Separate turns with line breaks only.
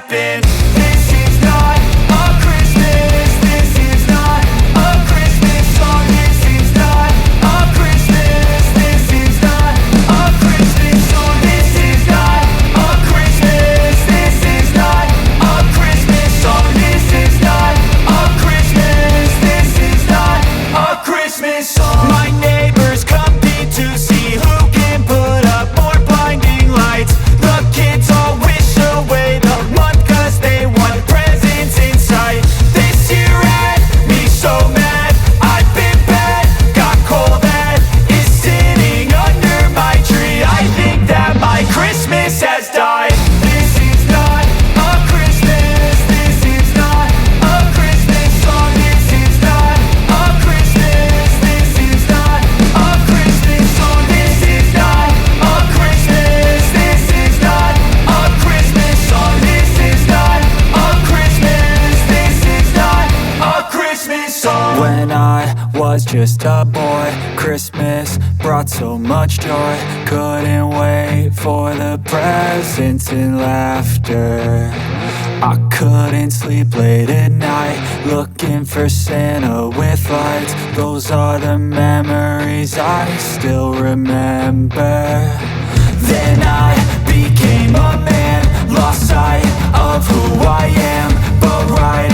happen. This is not a Christmas. This is not a Christmas song. This is not a Christmas. This is not a Christmas song. This is not a Christmas. This is not a Christmas song. This is not a Christmas. This is not a Christmas song. My neighbors compete to see who can put up more blinding lights. The kids all wish away the month 'cause they want presents in sight. This year had me so mad, I've been bad, got coal that is sitting under my tree. I think that my Christmas has died. This is not a Christmas. This is not a Christmas song. This is not a Christmas. This is not a Christmas song. This is not a Christmas. This is not a Christmas song. This is not a Christmas. This is not a Christmas song. When I was just a boy, Christmas brought so much joy. Couldn't wait for the presents and laughter. I couldn't sleep late at night, looking for Santa with lights. Those are the memories I still remember. Then I became a man, lost sight of who I am, but right